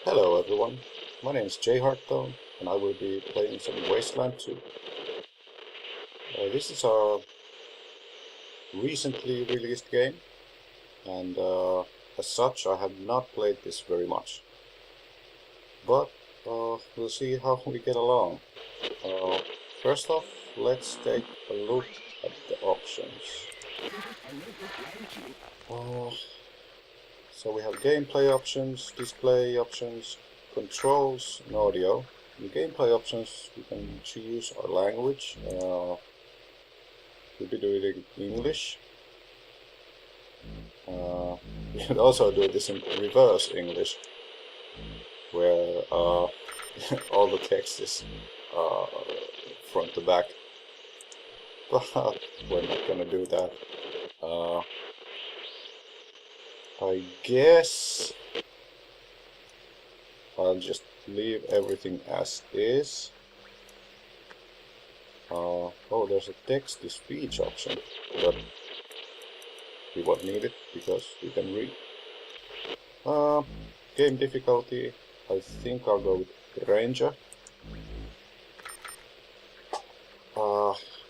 Hello everyone, my name is Jay Hartone and I will be playing some Wasteland 2. This is a recently released game and as such I have not played this very much. But we'll see how we get along. First off, let's take a look at the options. So we have gameplay options, display options, controls and audio. In gameplay options we can choose our language. We'll be doing it in English. We can also do this in reverse English, where all the text is front to back. But we're not gonna do that. I guess I'll just leave everything as is. Oh, there's a text-to-speech option, but we won't need it because we can read. Game difficulty, I think I'll go with Ranger.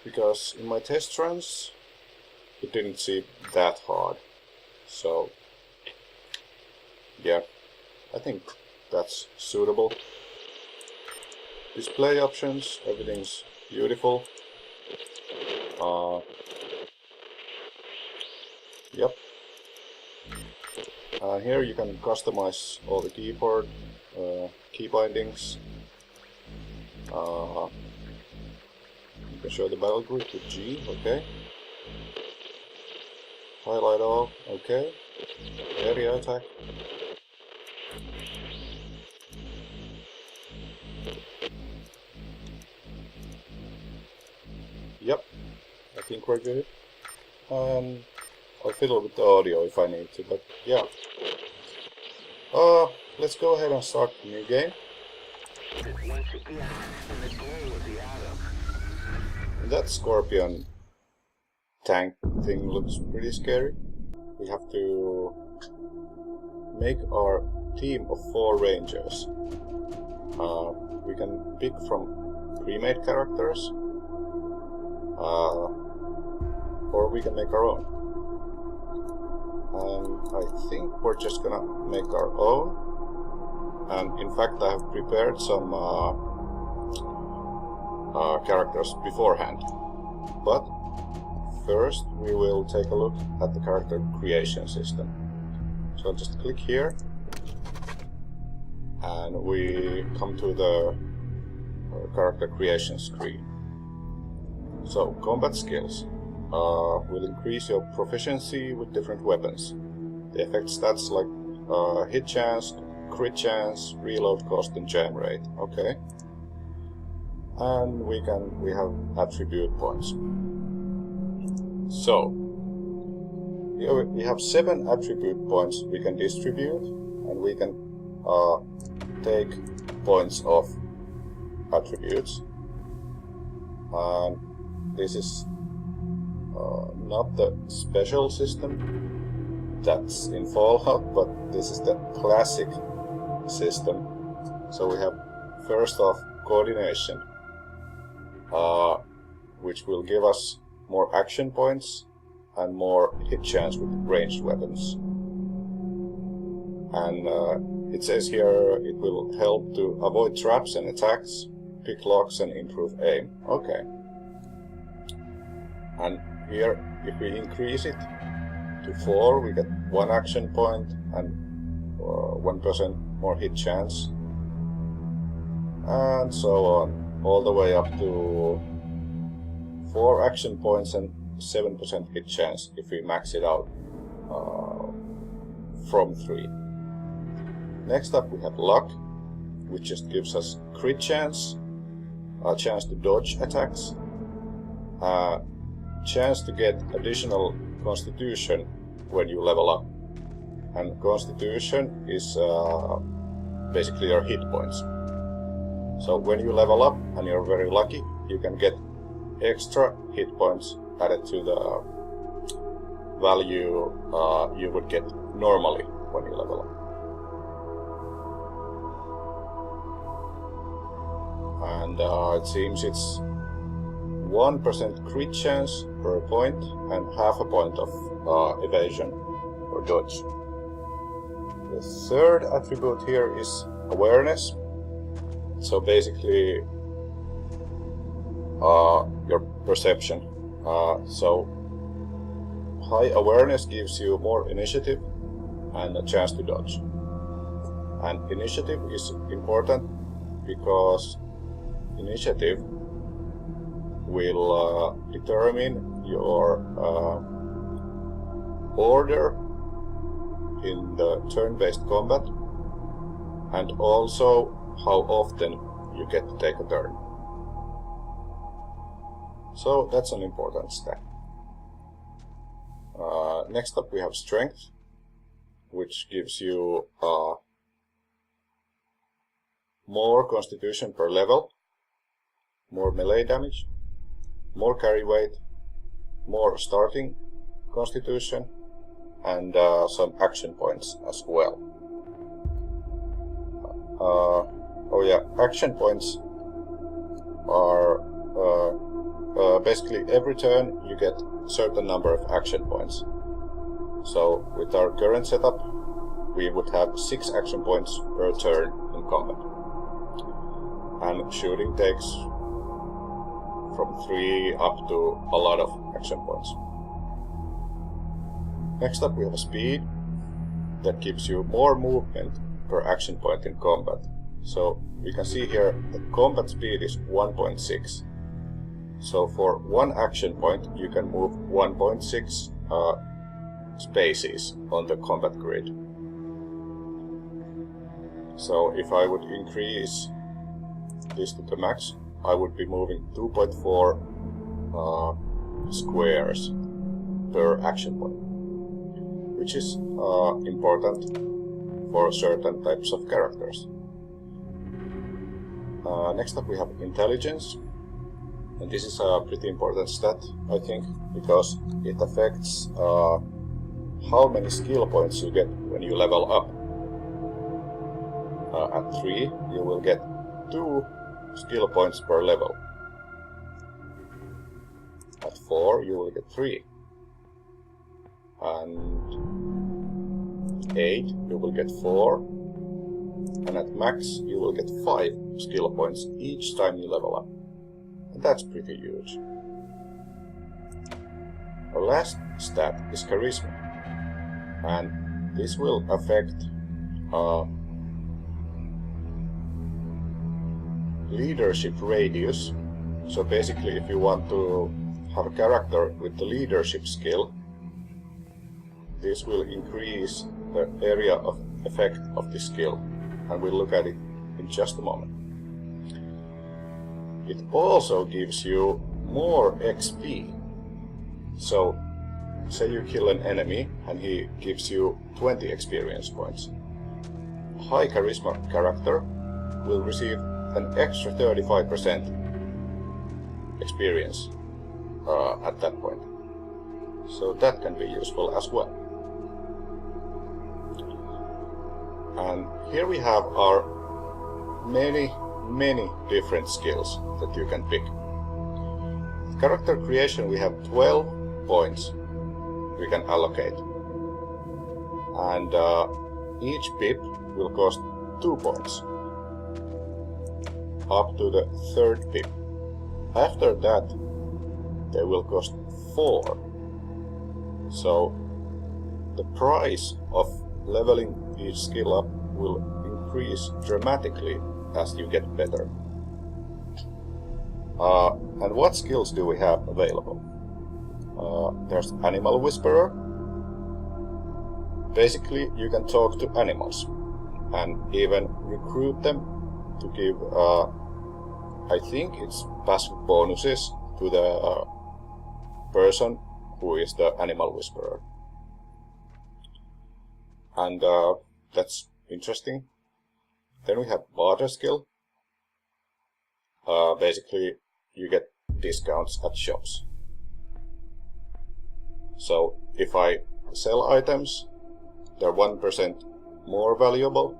Because in my test runs it didn't seem that hard. So yeah, I think that's suitable. Display options, everything's beautiful. Yep. And here you can customize all the keyboard key bindings. You can show the battle group with G, okay. Highlight all, okay. Area attack. Yep, I think we're good. I'll fiddle with the audio if I need to, but yeah. Let's go ahead and start the new game. That scorpion tank thing looks pretty scary. We have to make our team of 4 rangers. We can pick from pre-made characters, or we can make our own. And I think we're just gonna make our own. And in fact I have prepared some characters beforehand. But first we will take a look at the character creation system. So I'll just click here and we come to the character creation screen. So combat skills will increase your proficiency with different weapons. They affect stats like hit chance, crit chance, reload cost and jam rate. Okay. And we have attribute points. So here we have 7 attribute points we can distribute, and we can take points of attributes. And this is not the special system that's in Fallout, but this is the classic system. So we have first off coordination, which will give us more action points and more hit chance with ranged weapons. And it says here it will help to avoid traps and attacks, pick locks and improve aim. Okay. And here, if we increase it to 4, we get 1 action point and 1% more hit chance, and so on, all the way up to 4 action points and 7% hit chance if we max it out from 3. Next up we have luck, which just gives us crit chance, a chance to dodge attacks, chance to get additional constitution when you level up. And constitution is basically your hit points. So when you level up and you're very lucky, you can get extra hit points added to the value you would get normally when you level and it seems it's 1% crit chance per point and half a point of evasion or dodge. The third attribute here is awareness. So basically your perception. So high awareness gives you more initiative and a chance to dodge. And initiative is important because initiative will determine your order in the turn-based combat, and also how often you get to take a turn. So that's an important stat. Next up we have strength, which gives you more constitution per level, more melee damage, more carry weight, more starting constitution, and some action points as well. Oh yeah, action points are basically every turn you get a certain number of action points. So with our current setup we would have 6 action points per turn in combat. And shooting takes from 3 up to a lot of action points. Next up we have speed, that gives you more movement per action point in combat. So we can see here that combat speed is 1.6. So for 1 action point you can move 1.6 spaces on the combat grid. So if I would increase this to the max, I would be moving 2.4 squares per action point, which is important for certain types of characters. Next up we have intelligence, and this is a pretty important stat, I think, because it affects how many skill points you get when you level up. At 3 you will get 2 skill points per level. At 4 you will get 3. And 8 you will get 4. And at max you will get 5 skill points each time you level up. And that's pretty huge. Our last stat is charisma. And this will affect leadership radius. So basically if you want to have a character with the leadership skill, this will increase the area of effect of this skill, and we'll look at it in just a moment. It also gives you more XP. So say you kill an enemy and he gives you 20 experience points. A high charisma character will receive an extra 35% experience at that point. So that can be useful as well. And here we have our many different skills that you can pick. Character creation we have 12 points we can allocate. And each pip will cost 2 points. Up to the 3rd pip. After that they will cost 4. So the price of leveling each skill up will increase dramatically as you get better. And what skills do we have available? There's Animal Whisperer. Basically you can talk to animals and even recruit them to give I think it's passive bonuses to the person who is the Animal Whisperer. And that's interesting. Then we have barter skill. Basically you get discounts at shops. So if I sell items, they're 1% more valuable,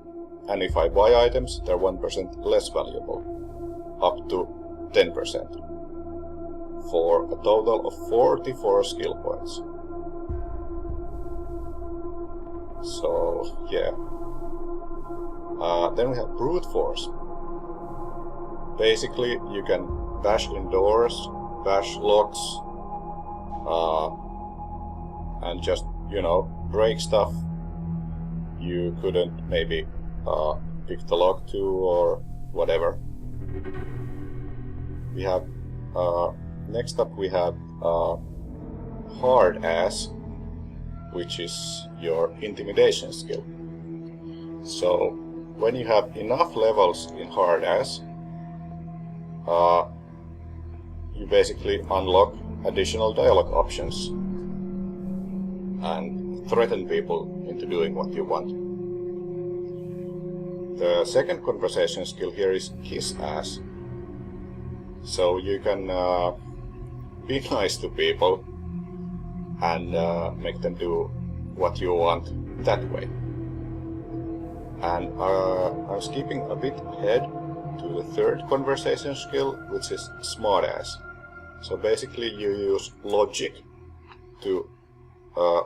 and if I buy items, they're 1% less valuable. up to 10%, for a total of 44 skill points. So yeah. Then we have brute force. Basically, you can bash in doors, bash locks, and just, you know, break stuff you couldn't maybe pick the lock to or whatever. We have next up we have hard ass, which is your intimidation skill. So when you have enough levels in hard ass, you basically unlock additional dialogue options and threaten people into doing what you want. The second conversation skill here is kiss ass. So you can be nice to people and make them do what you want that way. And I'm skipping a bit ahead to the third conversation skill, which is smart ass. So basically you use logic to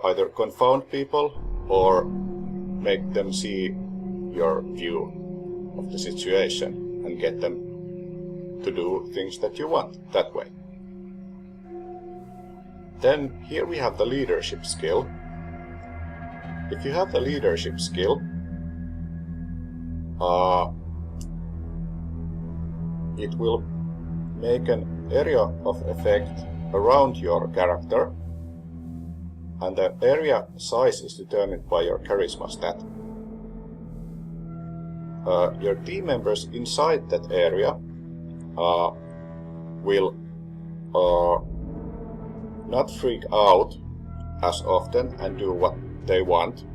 either confound people or make them see your view of the situation and get them to do things that you want that way. Then here we have the leadership skill. If you have the leadership skill, it will make an area of effect around your character, and the area size is determined by your charisma stat. Your team members inside that area will not freak out as often and do what they want,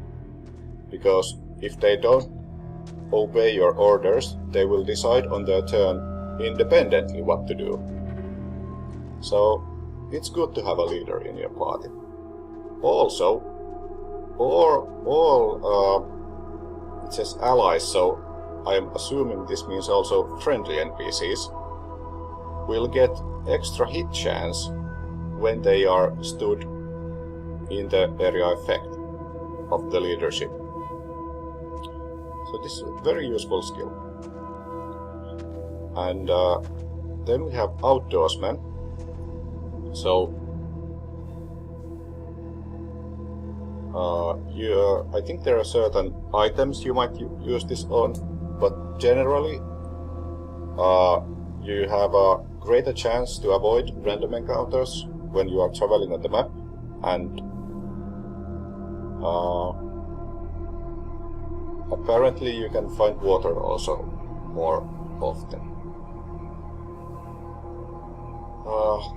because if they don't obey your orders, they will decide on their turn independently what to do. So it's good to have a leader in your party. Also, all it says allies, so I am assuming this means also friendly NPCs, will get extra hit chance when they are stood in the area effect of the leadership. So this is a very useful skill. And then we have outdoorsman. So I think there are certain items you might use this on, but generally you have a greater chance to avoid random encounters when you are traveling on the map, and apparently you can find water also more often.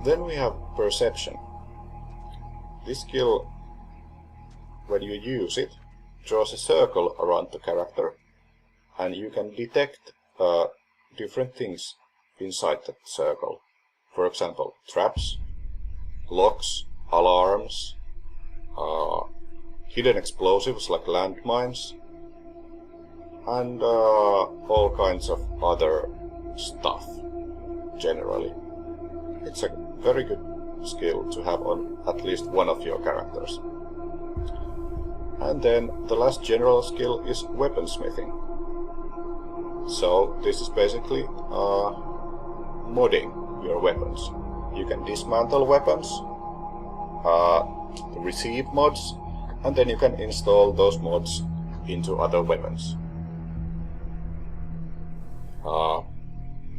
Then we have perception. This skill, when you use it, draws a circle around the character, and you can detect different things inside that circle. For example, traps, locks, alarms, hidden explosives like landmines, and all kinds of other stuff generally. It's a very good skill to have on at least one of your characters. And then the last general skill is weaponsmithing. So this is basically modding your weapons. You can dismantle weapons, receive mods, and then you can install those mods into other weapons.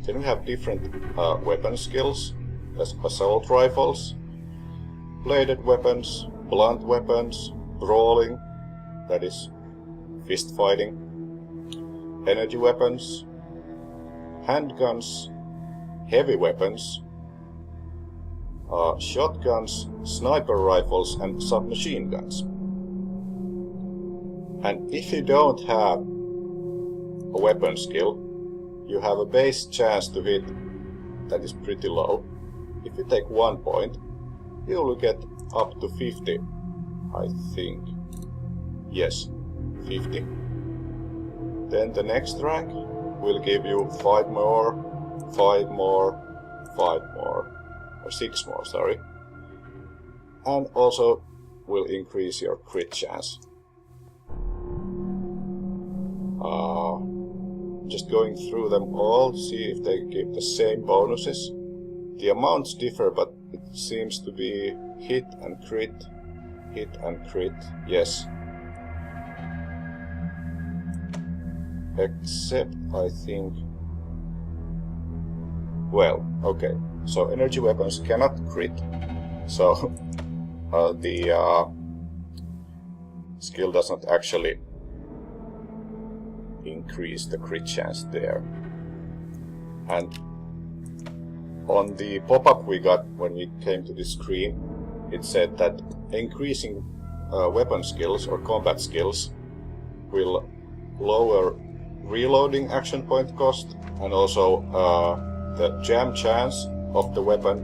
Then we have different weapon skills, as assault rifles, bladed weapons, blunt weapons, brawling, that is fist fighting, energy weapons, handguns, heavy weapons, shotguns, sniper rifles, and submachine guns. And if you don't have a weapon skill, you have a base chance to hit that is pretty low. If you take 1 point, you will get up to 50, I think. Yes, 50. Then the next rank will give you 5 more, 5 more, 5 more, or 6 more, sorry. And also will increase your crit chance. Just going through them all, see if they give the same bonuses. The amounts differ, but it seems to be hit and crit, yes. Except, I think... Well, okay. So energy weapons cannot crit. So the skill does not actually increase the crit chance there. And on the pop-up we got when we came to this screen, it said that increasing weapon skills or combat skills will lower reloading action point cost, and also the jam chance of the weapon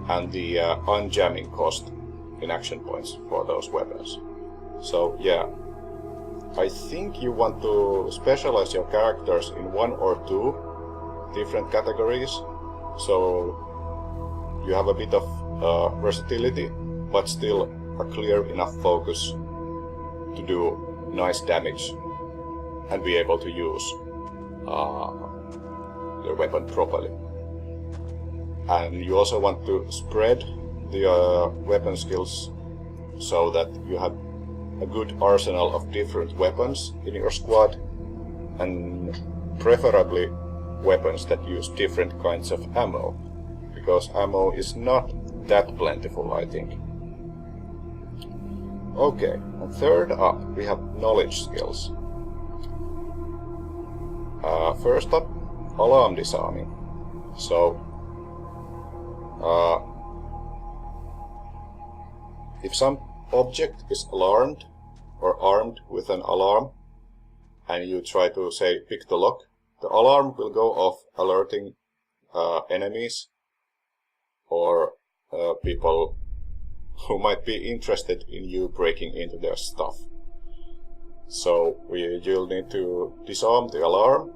and the unjamming cost in action points for those weapons. So yeah, I think you want to specialize your characters in 1 or 2 different categories, so you have a bit of versatility, but still a clear enough focus to do nice damage and be able to use the weapon properly. And you also want to spread the weapon skills so that you have a good arsenal of different weapons in your squad, and preferably weapons that use different kinds of ammo, because ammo is not that plentiful, I think. Okay, and third up we have knowledge skills. First up, alarm disarming. So if some object is alarmed or armed with an alarm, and you try to, say, pick the lock, the alarm will go off, alerting enemies or people who might be interested in you breaking into their stuff. So you'll need to disarm the alarm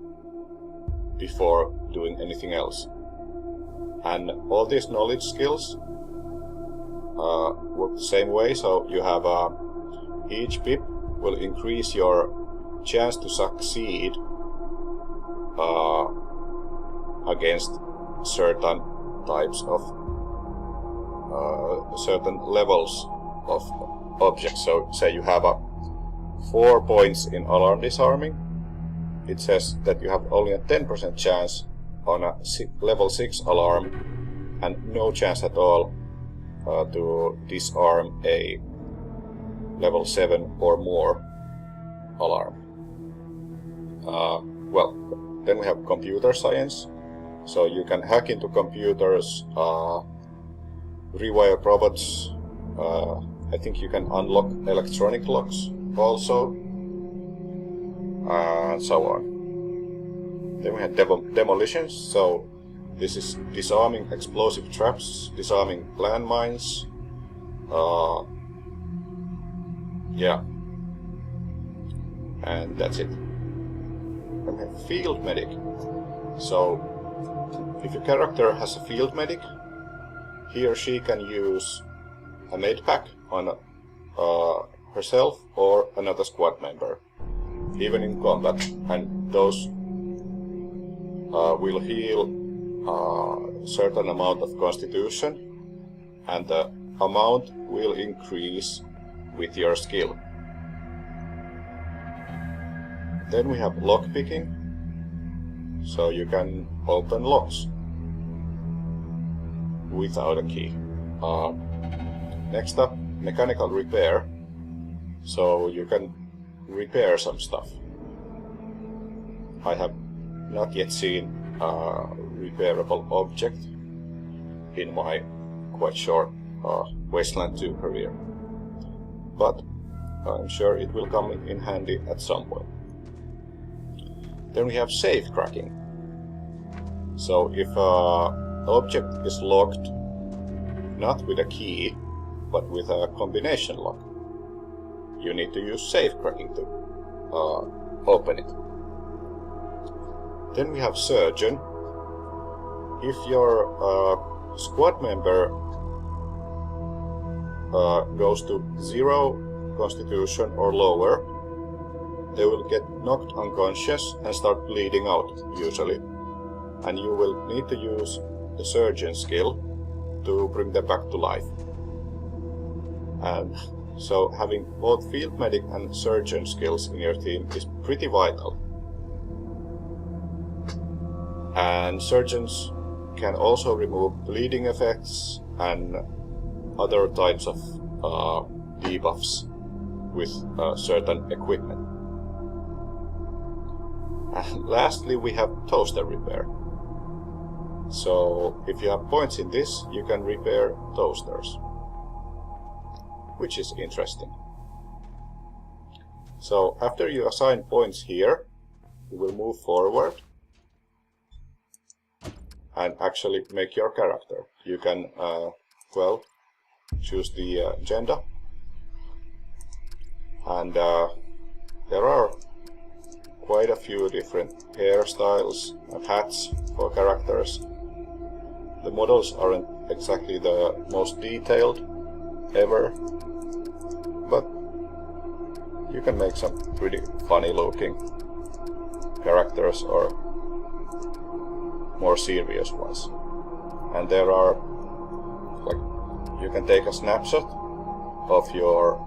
before doing anything else. And all these knowledge skills work the same way, so you have each pip will increase your chance to succeed against certain types of certain levels of objects. So say you have 4 points in alarm disarming, it says that you have only a 10% chance on a level 6 alarm and no chance at all to disarm a level 7 or more alarm. Well, then we have computer science. So you can hack into computers, rewire robots. I think you can unlock electronic locks also, and so on. Then we have demolitions. So this is disarming explosive traps, disarming landmines. Yeah, and that's it. Then we have field medic. So if your character has a field medic, he or she can use a med pack on herself or another squad member, even in combat, and those will heal a certain amount of constitution, and the amount will increase with your skill. Then we have lockpicking, so you can open locks without a key. Next up, mechanical repair, so you can repair some stuff. I have not yet seen a repairable object in my quite short Wasteland 2 career, but I'm sure it will come in handy at some point. Then we have safe cracking. So if an object is locked not with a key but with a combination lock, you need to use safe cracking to open it. Then we have surgeon. if your squad member goes to 0 constitution or lower, they will get knocked unconscious and start bleeding out, usually. And you will need to use the surgeon skill to bring them back to life. And so having both field medic and surgeon skills in your team is pretty vital. And surgeons can also remove bleeding effects and other types of debuffs with certain equipment. And lastly, we have toaster repair. So if you have points in this, you can repair toasters, which is interesting. So after you assign points here, you will move forward and actually make your character. You can, well, choose the gender, and there are quite a few different hairstyles and hats for characters. The models aren't exactly the most detailed ever, but you can make some pretty funny looking characters or more serious ones. And there are, like, you can take a snapshot of your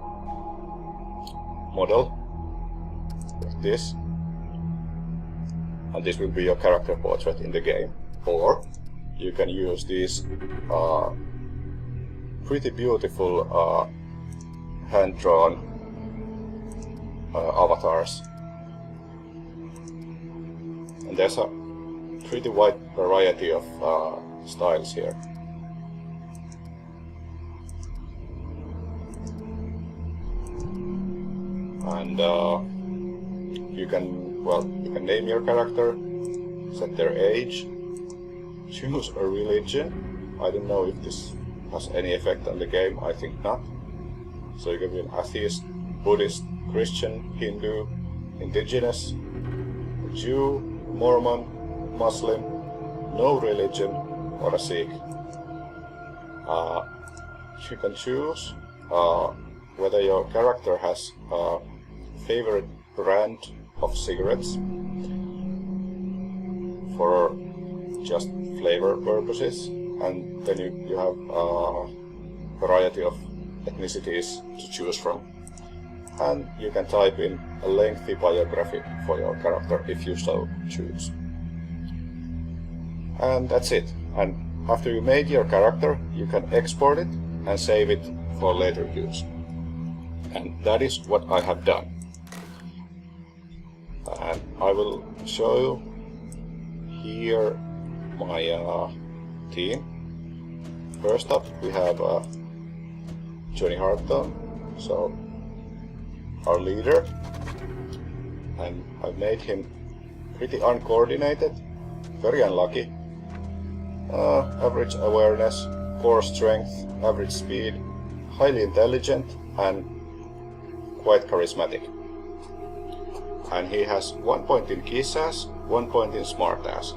model like this, and this will be your character portrait in the game. Or you can use these pretty beautiful hand-drawn avatars. And there's a pretty wide variety of styles here. And you can name your character, set their age, choose a religion. I don't know if this has any effect on the game, I think not. So you can be an atheist, Buddhist, Christian, Hindu, indigenous, Jew, Mormon, Muslim, no religion, or a Sikh. You can choose whether your character has a favorite brand of cigarettes for just flavor purposes, and then you have a variety of ethnicities to choose from. And you can type in a lengthy biography for your character if you so choose. And that's it. And after you made your character, you can export it and save it for later use. And that is what I have done. And I will show you here my team. First up, we have Johnny Harton, so our leader, and I've made him pretty uncoordinated, very unlucky. Average awareness, poor strength, average speed, highly intelligent, and quite charismatic. And he has 1 point in kiss-ass, 1 point in smart-ass,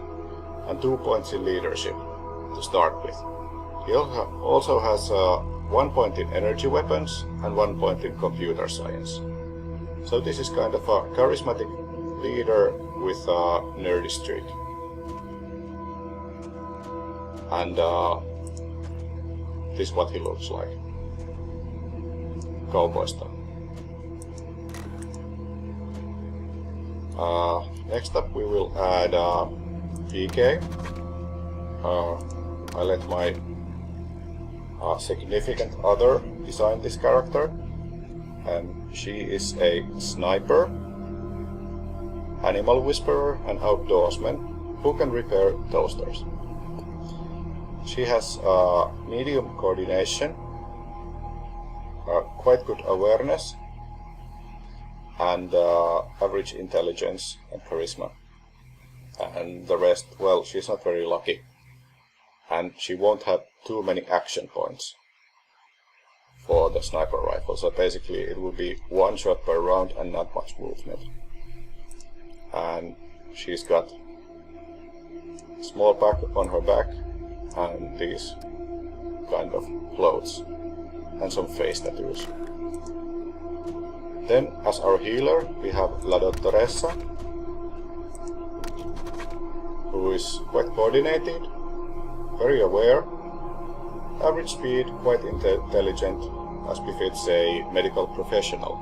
and 2 points in leadership to start with. He also has 1 point in energy weapons and 1 point in computer science. So this is kind of a charismatic leader with a nerdy streak. And this is what he looks like. Cowboy stuff. Next up we will add PK. I let my significant other design this character, and she is a sniper, animal whisperer, and outdoorsman who can repair toasters. She has medium coordination, quite good awareness, and average intelligence and charisma. And the rest, well, she's not very lucky. And she won't have too many action points for the sniper rifle. So basically it will be 1 shot per round and not much movement. And she's got small pack on her back, and these kind of clothes, and some face tattoos. Then, as our healer, we have La Dottoressa, who is quite coordinated, very aware, average speed, quite intelligent, as befits a medical professional.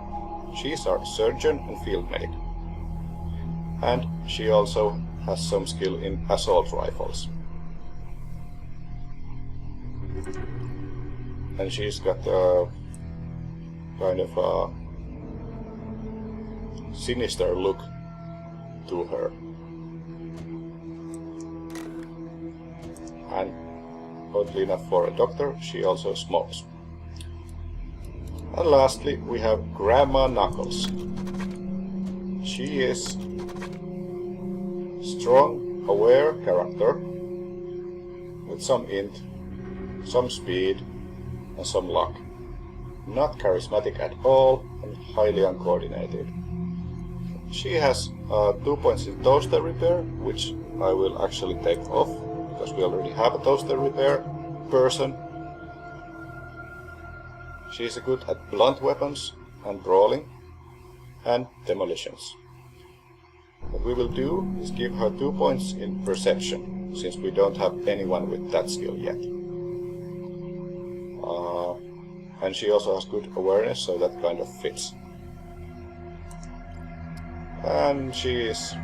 She is our surgeon and field medic. And she also has some skill in assault rifles. And she's got a kind of a sinister look to her. And oddly enough for a doctor, she also smokes. And lastly, we have Grandma Knuckles. She is strong, aware character with some int, some speed, and some luck. Not charismatic at all and highly uncoordinated. She has 2 points in toaster repair, which I will actually take off because we already have a toaster repair person. She is good at blunt weapons and brawling and demolitions. What we will do is give her 2 points in perception, since we don't have anyone with that skill yet. And she also has good awareness, so that kind of fits. And she is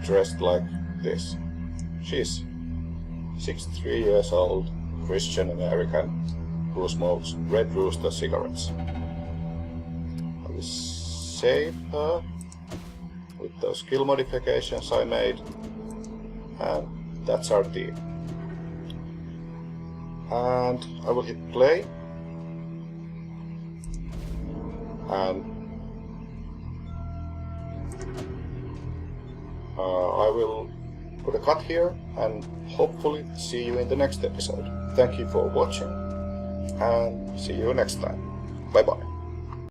dressed like this. She's 63 years old, Christian American, who smokes Red Rooster cigarettes. I will save her with those skill modifications I made, and that's our team. And I will hit play, and I will put a cut here and hopefully see you in the next episode. Thank you for watching, and see you next time. Bye bye.